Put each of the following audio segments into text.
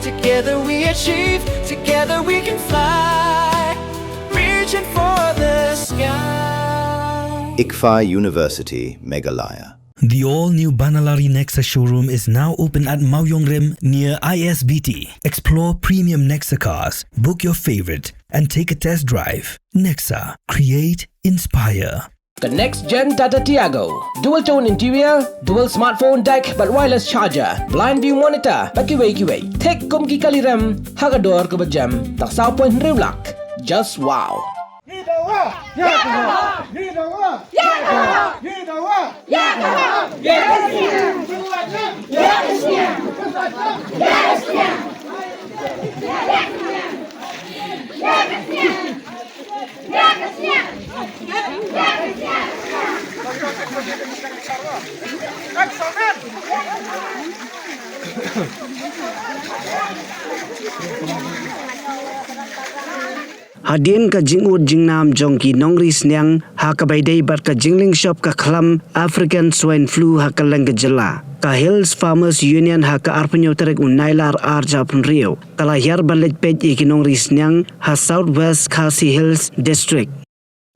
Together we achieve, together we can fly, reaching for the sky. ICFA University, Meghalaya. The all-new Banalari Nexa showroom is now open at Mauyongrim near ISBT. Explore premium Nexa cars, book your favorite, and take a test drive. Nexa. Create, inspire. The next-gen Tata Tiago. Dual-tone interior, dual smartphone deck but wireless charger, blind view monitor, bakiway. Tek kum ki kaliram, hagador ke bejam, tak sao point rimlak. Just wow. Hadin ka jingud jingnam jongki nongri snyang ha ka baidai bat ka jingling shop ka khlam African swine flu ha ka lang jela ka Hills Farmers Union ha ka arpanyo terek unailar arja pun rio kala yar balet pej iki nongri snyang ha Southwest Khasi Hills District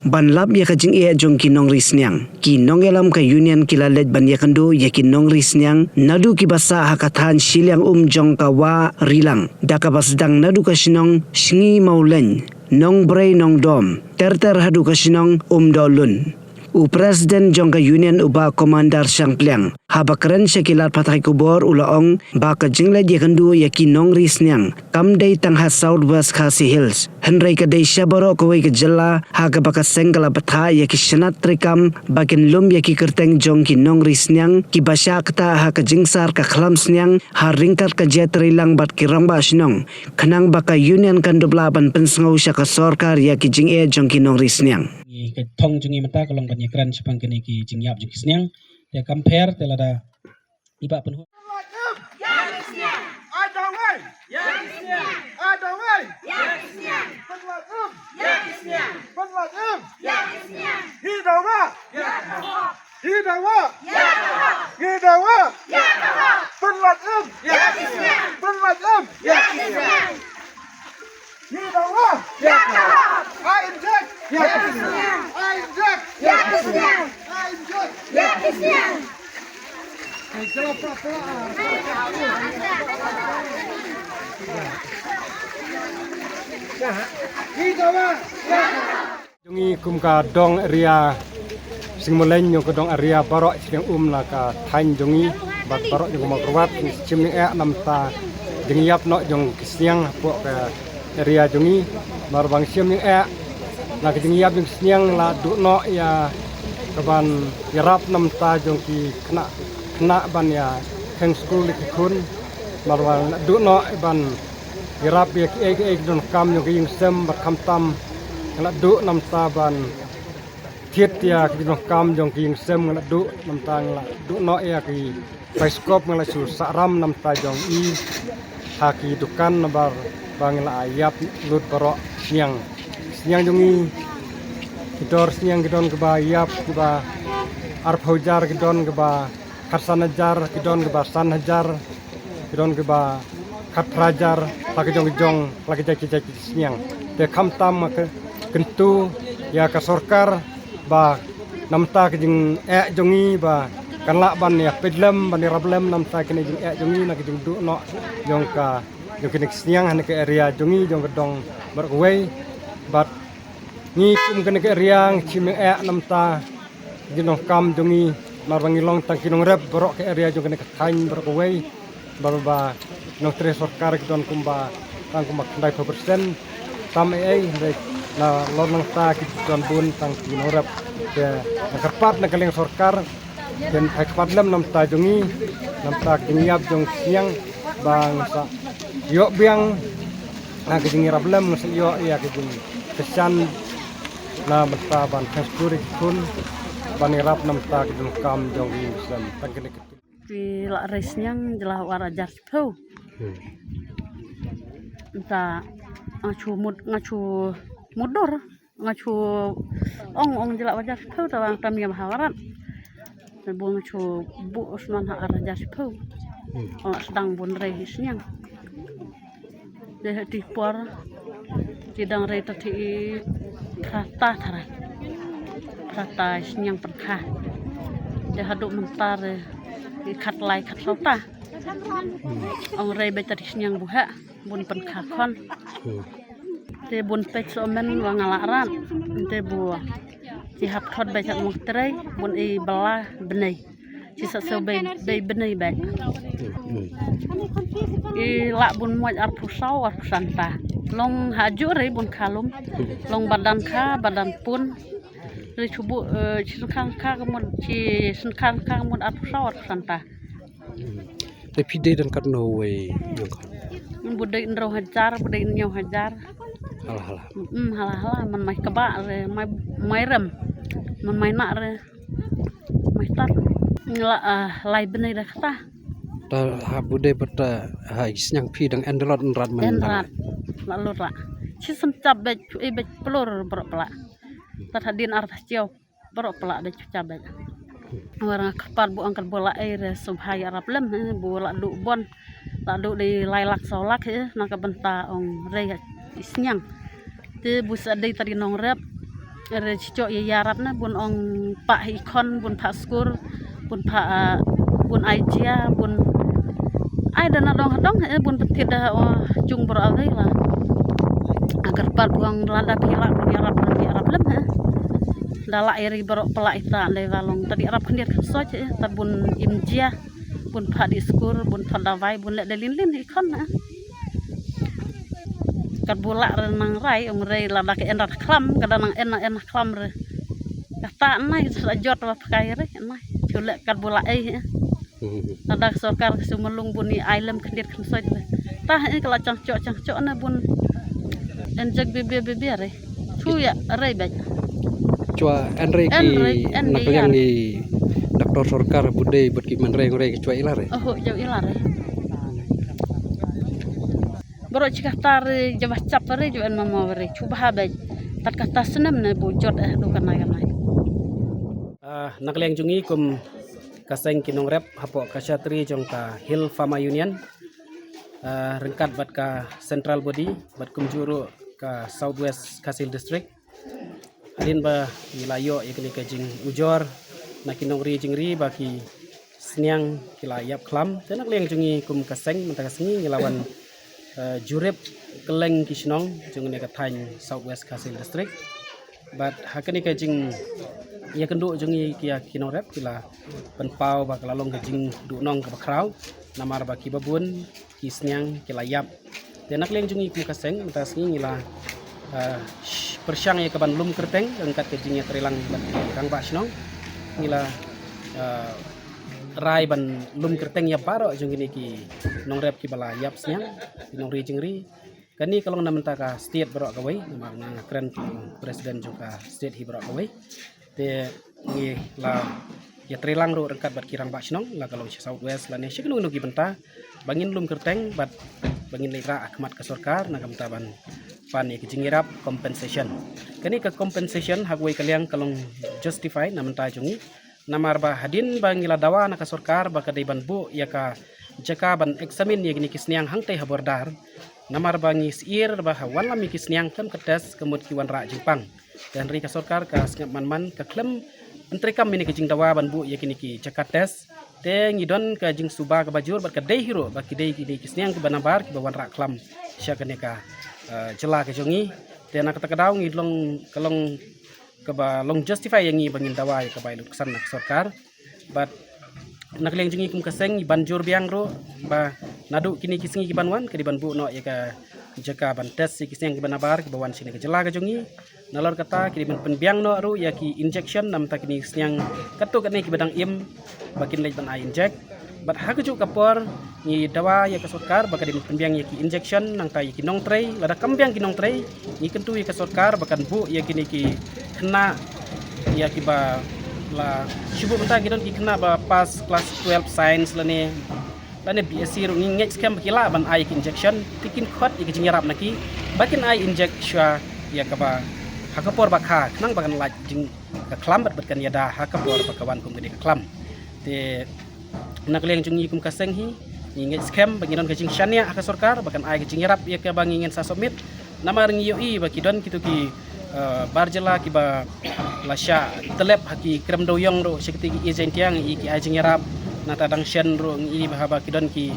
Banlap ya ka jing e jongki nongri snyang ki nongelam ka union kilalet ban ya kando ya ki nongri snyang nadu ki basa ha ka than silyang jong ka wa rilang daka basdang nadu ka sinong shingi maulen nong bray nong dom ter hadu ka sinong dolun u president jongka union uba komandar sangpliang haba keren sekilat patrai kubor ulaong ba ka jingle dia kendu yaki nong risnyang kam dei tangha Southwest Khasi Hills henry ka dei shaboro ko ke jela ha ka baka sengala batha yaki shanat trikam bakin lum yaki kerteng jongki nong risnyang ki basya kata ha ka jingsar ka khlam snyang ha ringkat ka jetrilang bat ki ramba sinong khanang baka union kan dublaban pensngau sya ka sarkar yaki jing e jongki nong risnyang ke thong jungi mata kolong ban yakran sepang kini ki jingyap juki snyang ya compare telada iba penhu jungi kum ka dong area sing mulai nyo ka dong area barok sing la ka thain jungi bat barok jong ma kruat chim e namta jungi yap no jong kisnyang po ka area jungi mar bang sim ni e la ka jungi yap jong kisnyang la du no ya kaban yarap namta jong ki kena ban ya heng school ki kun mar bang du no ban yarap ya e don kam jong ki sem bat kam tam ngala du nam taban thiet ya ki no kam jong ki sem ngala du nam ta ngala du no ya ki bioskop ngala su saram nam ta jong i ha ki dukan nabar bangla ayap lut baro siang jong i kidor siang kidon ke ba yap ke ba arp hujar kidon ke ba kharsan hajar kidon ke ba san hajar kidon ke ba khatrajar lagi jong lagi jaki siang te kham tam ke kentu ya ka sorkar ba namta ke jing jongi ba kanla ban ya pedlem ban rablem namta ke jing jongi na ke jing du no jong ka jong ke siang han ke area jongi jong gedong berway bat ni kum ke area chim namta jinong kam jongi marwangi long tang kinong rep borok ke area jong ke thain berway baru ba nong tre sorkar ke don kumba tang kumba 100% tam na lonong ta ki don bun tang kinorap ya kerpat na kaling sorkar dan kerpat lem nam ta jongi nam ta kingiap jong siang bang sa yo biang na ki lem sa yo ya ki kesan na mata ban kasturi kun banirap nam ta ki kam jong sam tangkene di la resnyang jelah warajar pau ta ngacu mudor ngacu ong jelak wajar pau tawang kami mahawaran bu ngacu bu usman ha arajar pau sedang bun rehisnya deh di por tidang re tadi prata tarai prata yang perkah deh haduk mentar di kat lai kat lauta ong re be tadi yang buha bun perkah kon deh bun pek somen wangalaran deh bu hap khot be chat mong trai bun I bala benai sisa so be benai be I lak bun muat ar pusau ar pusanta long haju re bun kalum long badan pun re cubu sinkang ka kemun ci sinkang ka kemun ar pusau ar pusanta Tapi pide dan karena way yang kan budai ndro hajar budai nyaw hajar halah halah man mai keba re mai rem man mai nak re mai tar ngla lai benai dah kata dah ha bude bata ha isnyang pi dang endelot nrat man enrat lalu rak si sencap be pelur berok pelak tat hadin ar ciau berok pelak de cabet orang kapal bu angkat bola air subhaya rablem bola du bon tak du di lailak solak nak benta ong re isnyang te busade tadi nong rep re cicok ya yarap na bun ong pak ikon bun pak skur bun pak bun aijia bun ai dan dong bun petir dah jung beralai lah agar par buang lada pilak bun yarap lem dalak iri berok pelak ita le valong tadi arab kendir kesoj tabun imjia bun pak di skur bun pak dawai bun lek delin ikon kat bola renang rai rai lada ke enak klam kadang enak klam re kata nai sajot wa pakai re nai culek kat bola lada sorkar sumelung buni ailem kendir kensoj tah kalau cangcok na bun enjek bibi re tu ya rai baik cua enre ki napayang ni doktor sorkar bude buat ki man re cua ilar re oh jauh ilar re Bro cikah tar jawah cap re juan mama re cuba habaj tat kata senam na bujot do kanai nak leng jungi kum kaseng kinong rep hapo kasyatri jong ka Hill Farmer Union rengkat bat ka Central Body bat kum juru ka Southwest Kasil District adin ba wilayo ikli ka jing ujor nak kinong ri jing ri baki sniang kilayap klam tenak leng jungi kum kaseng mentaka sengi ngelawan jurep keleng kisnong jung ne ka Thang Southwest Kasil District but hakani ka jing ya kendo jungi kia kinong rep kila penpau ba kalalong ka jing du nong ka kraw namar ba ki babun kisnyang kilayap tenak leng jungi kum kaseng mentaka sengi ngila persyang ya kaban lum kerteng angkat ke jing ya terilang kang ba snong ngila rai ban lum kerteng ya baro jung ini ki nong rep ki bala yap snyang nong ri jingri kani kalong namenta ka state baro kawai namang keren presiden juga state hi baro kawai te ngi la ya trilang ro rengkat bat kirang ba snong la kalong Southwest la ne siknu nu ki benta bangin lum kerteng bat bangin lera akmat ka sarkar na kamta ban pan ya kijingirap compensation kani ka compensation hagwai kaliang kalong justify namenta jungi namar ba hadin bangila dawa na ka sarkar ba kadai ban bu ya ka jaka ban examin ya gini kisniang hangtai habordar namar bangi sir ba wala mi kisniang kam kedas kemut kiwan ra jipang dan ri ka sarkar ka sngap man ka klem menteri kam ini kijing dawa ban bu ya kini ki jaka tes te ngidon ka jing suba ka bajur ba kadai hiro ba kidai kini kisniang ke banabar ki bawan ra klam sya ka jela ke jongi te nak ta kadaw ngidlong kalong ka ba long justify yang ngi bangin dawa ya ka ba luksan nak sarkar but nak leng jungi kum kaseng banjur biang ro ba nadu kini kisingi ki banwan ke di ban bu no ya ka jaka ban tes si kiseng ki banabar ki bawan sini ke jela ka jungi nalor kata ki di ban penbiang no ru ya ki injection nam ta kini siang katuk ni ki badang im bakin lej ban ai inject bat ha ke kapor ni dawa ya ka sarkar ba ka di penbiang ya ki injection nang ta ya ki nong tray lada kambiang ki nong tray ni kentu ya ka sarkar bakan bu ya kini ki kena ya ki ba la shubu benta gidon ki kena ba pas class 12 science lane BSc ru ngej scam kila ban ai injection tikin khot ik jingarap naki bakin ai inject shwa ya ka ba hakapor ba kha nang bakan laj jing ka klam bat kan yada hakapor ba kawan kum gede klam te nak leng jungi kum kaseng hi ingin scam bagi don kajing syania aka sorkar bahkan ai kajing yarap ya ke bang ingin sa submit nama ring yoi bagi don kitu ki barjela ki ba lasya telep haki krem doyong ro sekti izen tiang iki ai jing yarap na tadang shen ro ini bahaba ki don ki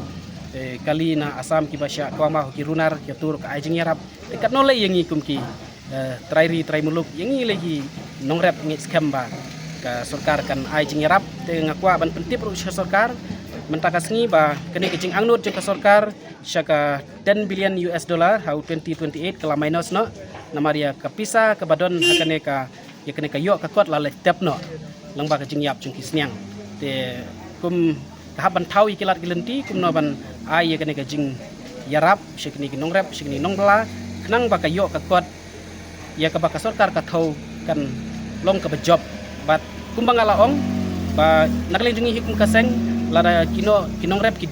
kali na asam ki basya kwama ki runar ki tur ka ai jing yarap dekat nole yang ikum ki trai muluk yang lagi nongrep ngit scam ba ka sorkar kan ai jing yarap te ngakwa ban pentip ro sorkar mentakas ngi ba kini kecing angnut jeng ka sorkar syaka 10 billion US dollar how 2028 kala minus no namaria kapisa ke badon hakane ka ya kene ka yok ka kot la le tep no lang ba kecing yap jeng kisnyang te kum kahaban tau ikilat kilenti kum no ban ai ya kene ka jing yarap syakini ki nongrep syakini nongbla kenang ba ka yok ka kot ya ka ba ka sorkar ka thau kan long ka job bat kumbang alaong ba nakling jungi hikum kaseng lada kinong rep ki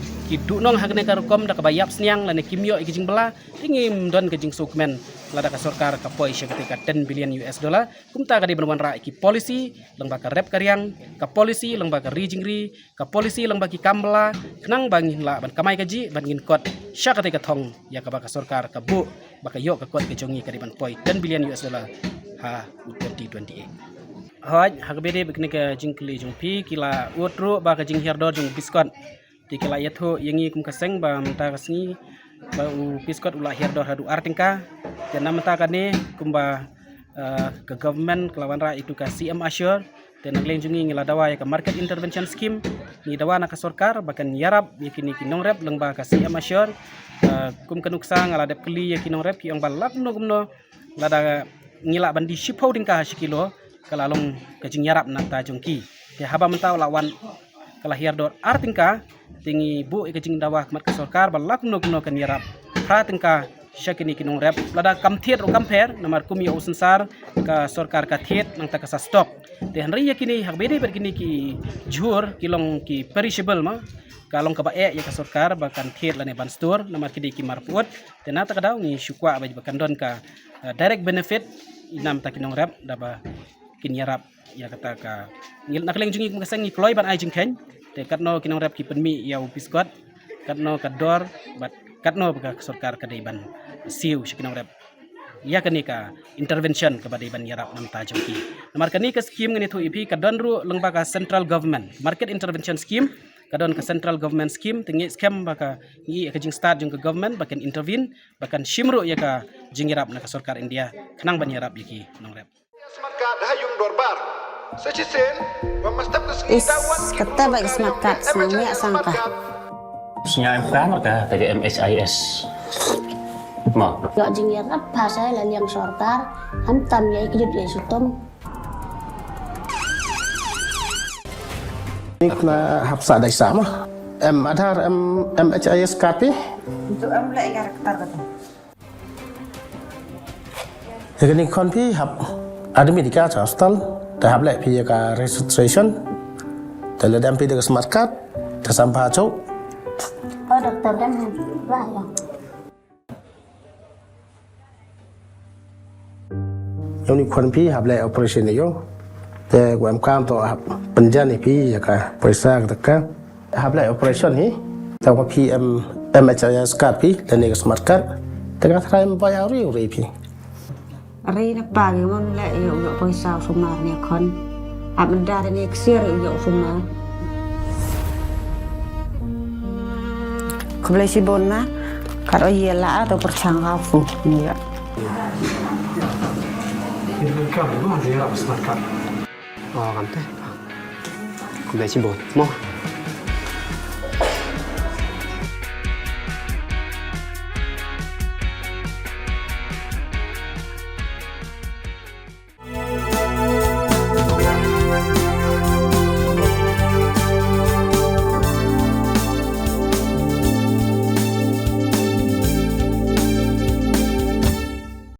dunong hakne karukom da kabayap sniang lane kimyo ikijing bela tingim don kejing sukmen lada ka sorkar ka poi ketika 10 billion US dollar kumta ka di benwan ra ki polisi lengba ka rep karyang ka polisi lengba ka rijingri ka polisi lengba ki kambla kenang bangin la ban kamai kaji ban ngin kot sya ketika thong ya ka baka sorkar ka bu baka yok ka kot kejongi ka di ban poi 10 billion US dollar ha 2028 hoj hakbede bekne ke jingkli jungpi kila utru ba ke jing herdor jung biskot ti kila yatho yengi kum kaseng ba menta kasni ba u biskot ula herdor hadu artingka dan namta kane kumba ke government kelawan ra itu ka CM Assure dan naglen jungi ngila dawa ya ka market intervention scheme ni dawa na ka sorkar bahkan yarab yakini kinong rep lengba ka CM Assure kum kanuksa ngala dep kli yakinong rep ki ang balak no kumno lada ngila bandi shipho dingka hasikilo kalalong kajing yarap nata jongki te haba mentau lawan kala hiardor artingka tingi bu kajing dawa mat ka sorkar balak no kan yarap pra tingka syakini kinong rep lada kamthiet ro kamper namar kumi o sensar ka sorkar ka thiet nang ta ka stok te hanri yakini hakbede berkini ki jur kilong ki perishable ma kalong ka bae ya ka sorkar bakan thiet lane ban store namar kidi ki marpuot te nata ka daw ni syukwa ba bakan don ka direct benefit inam ta kinong rep daba kinyarap ya kata ka nakleng jungi kum kasang ni kloy ban ai jingken te katno kinong rap ki penmi ya biskot katno kador bat katno ka sorkar ka daiban siu kinong rap ya kani ka intervention ka daiban yarap nam ta jongki namar kani ka scheme ngani thu ipi kadon ru lengba ka central government market intervention scheme kadon ka central government scheme tingi scam baka ngi ka jing start jung ka government bakan intervene bakan shimru ya ka jing yarap na ka sorkar India kenang ban yarap yaki nong rap smart card hayung dorbar secisen mamastap is kata bagi smart card senangnya sangka Snya MK mereka dari MSIS mau gak jingir apa saya lalu yang sorkar hantam ya ikut ya sutom ini kena hapsa dari sama adhar MHIS card untuk mulai karakter kata jadi ini konfi hap ada medika hostel dah boleh pergi ke registration telah dah pergi ke smart card tersampah cok oh dokter dan bahaya yang ni konfi hap boleh operation ni yo te gua kam to hap penjan ni pergi ke perisa ketika hap boleh operation ni tahu PM MHIS card pergi dan ni ke smart card tengah try membayar uri pergi Ri na pagi mon le yo poisa sumar ni kon abda ni ksir yo sumar Kublai si bona karo yela atau percangkafu ni ya ini kan mana dia smart card oh kan teh kublai si bon mau